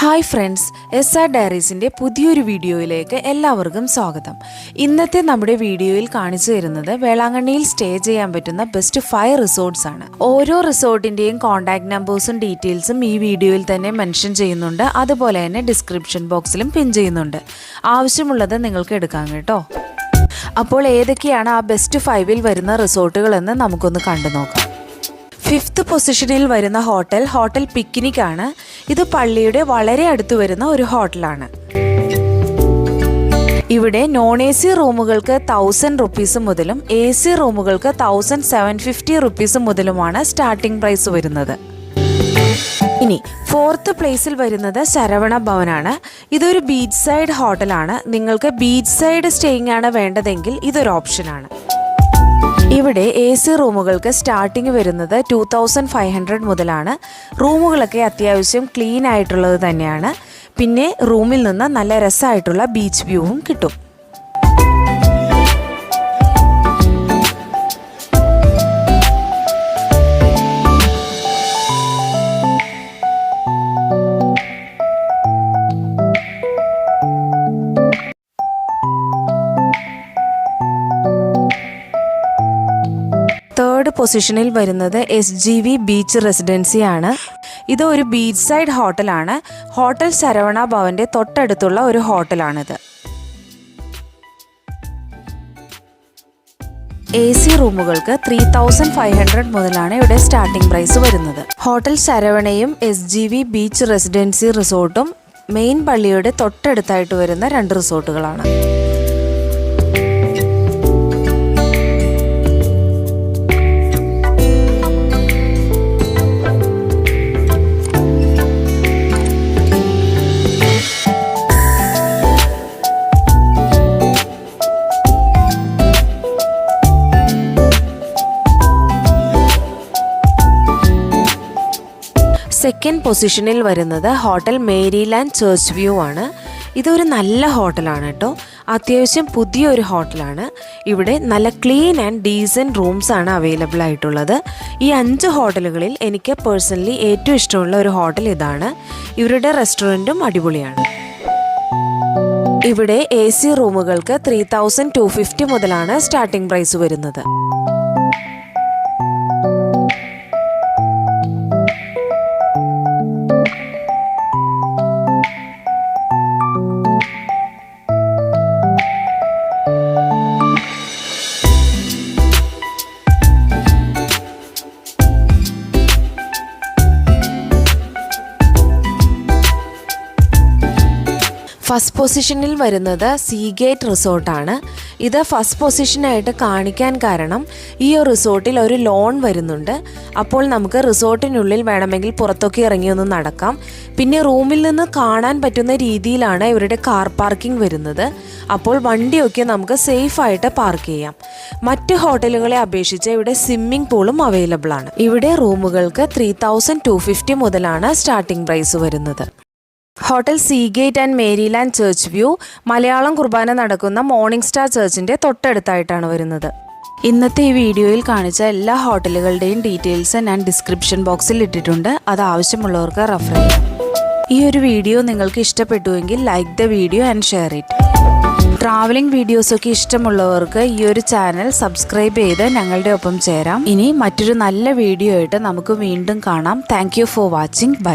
Hi friends, SR ഡയറീസിൻ്റെ പുതിയൊരു വീഡിയോയിലേക്ക് എല്ലാവർക്കും സ്വാഗതം. ഇന്നത്തെ നമ്മുടെ വീഡിയോയിൽ കാണിച്ചു തരുന്നത് വേളാങ്കണ്ണിയിൽ സ്റ്റേ ചെയ്യാൻ പറ്റുന്ന ബെസ്റ്റ് 5 റിസോർട്ട്സ് ആണ്. ഓരോ റിസോർട്ടിൻ്റെയും കോൺടാക്ട് നമ്പേഴ്സും ഡീറ്റെയിൽസും ഈ വീഡിയോയിൽ തന്നെ മെൻഷൻ ചെയ്യുന്നുണ്ട്. അതുപോലെ തന്നെ ഡിസ്ക്രിപ്ഷൻ ബോക്സിലും പിൻ ചെയ്യുന്നുണ്ട്. ആവശ്യമുള്ളത് നിങ്ങൾക്ക് എടുക്കാം കേട്ടോ. അപ്പോൾ ഏതൊക്കെയാണ് ആ ബെസ്റ്റ് 5-ൽ വരുന്ന റിസോർട്ടുകളെന്ന് നമുക്കൊന്ന് കണ്ടു നോക്കാം. 5th പൊസിഷനിൽ വരുന്ന ഹോട്ടൽ പിക്നിക് ആണ്. ഇത് പള്ളിയുടെ വളരെ അടുത്ത് വരുന്ന ഒരു ഹോട്ടലാണ്. ഇവിടെ non-AC റൂമുകൾക്ക് 1000 റുപ്പീസ് മുതലും AC റൂമുകൾക്ക് 1750 റുപ്പീസ് മുതലുമാണ് സ്റ്റാർട്ടിംഗ് പ്രൈസ് വരുന്നത്. ഇനി 4th പ്ലേസിൽ വരുന്നത് ശരവണ ഭവനാണ്. ഇതൊരു ബീച്ച് സൈഡ് ഹോട്ടലാണ്. നിങ്ങൾക്ക് ബീച്ച് സൈഡ് സ്റ്റേയിങ് ആണ് വേണ്ടതെങ്കിൽ ഇതൊരു ഓപ്ഷനാണ്. ഇവിടെ AC റൂമുകൾക്ക് സ്റ്റാർട്ടിങ് വരുന്നത് 2500 മുതലാണ്. റൂമുകളൊക്കെ അത്യാവശ്യം ക്ലീൻ ആയിട്ടുള്ളത് തന്നെയാണ്. പിന്നെ റൂമിൽ നിന്ന് നല്ല രസമായിട്ടുള്ള ബീച്ച് വ്യൂവും കിട്ടും. തേർഡ് പൊസിഷനിൽ വരുന്നത് SGV ബീച്ച് റെസിഡൻസി ആണ്. ഇത് ഒരു ബീച്ച് സൈഡ് ഹോട്ടലാണ്. ഹോട്ടൽ ശരവണ ഭവന്റെ തൊട്ടടുത്തുള്ള ഒരു ഹോട്ടലാണിത്. AC റൂമുകൾക്ക് 3500 മുതലാണ് ഇവിടെ സ്റ്റാർട്ടിംഗ് പ്രൈസ് വരുന്നത്. ഹോട്ടൽ ശരവണയും SGV ബീച്ച് റെസിഡൻസി റിസോർട്ടും മെയിൻ പള്ളിയുടെ തൊട്ടടുത്തായിട്ട് വരുന്ന 2 റിസോർട്ടുകളാണ്. സെക്കൻഡ് പൊസിഷനിൽ വരുന്നത് ഹോട്ടൽ മേരിലാൻഡ് ചർച്ച് വ്യൂ ആണ്. ഇതൊരു നല്ല ഹോട്ടലാണ് കേട്ടോ. അത്യാവശ്യം പുതിയൊരു ഹോട്ടലാണ്. ഇവിടെ നല്ല ക്ലീൻ ആൻഡ് ഡീസൻറ്റ് റൂംസ് ആണ് അവൈലബിൾ ആയിട്ടുള്ളത്. ഈ 5 ഹോട്ടലുകളിൽ എനിക്ക് പേഴ്സണലി ഏറ്റവും ഇഷ്ടമുള്ള ഒരു ഹോട്ടൽ ഇതാണ്. ഇവരുടെ റെസ്റ്റോറൻറ്റും അടിപൊളിയാണ്. ഇവിടെ AC റൂമുകൾക്ക് 3250 മുതലാണ് സ്റ്റാർട്ടിംഗ് പ്രൈസ് വരുന്നത്. ഫസ്റ്റ് പൊസിഷനിൽ വരുന്നത് സീഗേറ്റ് റിസോർട്ടാണ്. ഇത് ഫസ്റ്റ് പൊസിഷനായിട്ട് കാണിക്കാൻ കാരണം ഈ ഒരു റിസോർട്ടിൽ ഒരു ലോൺ വരുന്നുണ്ട്. അപ്പോൾ നമുക്ക് റിസോർട്ടിനുള്ളിൽ വേണമെങ്കിൽ പുറത്തൊക്കെ ഇറങ്ങിയൊന്ന് നടക്കാം. പിന്നെ റൂമിൽ നിന്ന് കാണാൻ പറ്റുന്ന രീതിയിലാണ് ഇവരുടെ കാർ പാർക്കിംഗ് വരുന്നത്. അപ്പോൾ വണ്ടിയൊക്കെ നമുക്ക് സേഫായിട്ട് പാർക്ക് ചെയ്യാം. മറ്റ് ഹോട്ടലുകളെ അപേക്ഷിച്ച് ഇവിടെ സ്വിമ്മിംഗ് പൂളും അവൈലബിൾ ആണ്. ഇവിടെ റൂമുകൾക്ക് 3250 മുതലാണ് സ്റ്റാർട്ടിംഗ് പ്രൈസ് വരുന്നത്. Hotel Seagate and Maryland church view Malayalam കുർബാന നടക്കുന്ന മോർണിംഗ് സ്റ്റാർ ചർച്ചിൻ്റെ തൊട്ടടുത്തായിട്ടാണ് വരുന്നത്. ഇന്നത്തെ ഈ വീഡിയോയിൽ കാണിച്ച എല്ലാ ഹോട്ടലുകളുടെയും ഡീറ്റെയിൽസ് ഞാൻ ഡിസ്ക്രിപ്ഷൻ ബോക്സിൽ ഇട്ടിട്ടുണ്ട്. അത് ആവശ്യമുള്ളവർക്ക് റെഫർ ചെയ്യാം. ഈ ഒരു വീഡിയോ നിങ്ങൾക്ക് ഇഷ്ടപ്പെട്ടുവെങ്കിൽ like the video and share it. Travelling വീഡിയോസൊക്കെ ഇഷ്ടമുള്ളവർക്ക് ഈ ഒരു ചാനൽ സബ്സ്ക്രൈബ് ചെയ്ത് ഞങ്ങളുടെ ഒപ്പം ചേരാം. ഇനി മറ്റൊരു നല്ല വീഡിയോ ആയിട്ട് നമുക്ക് വീണ്ടും കാണാം. Thank you for watching. By.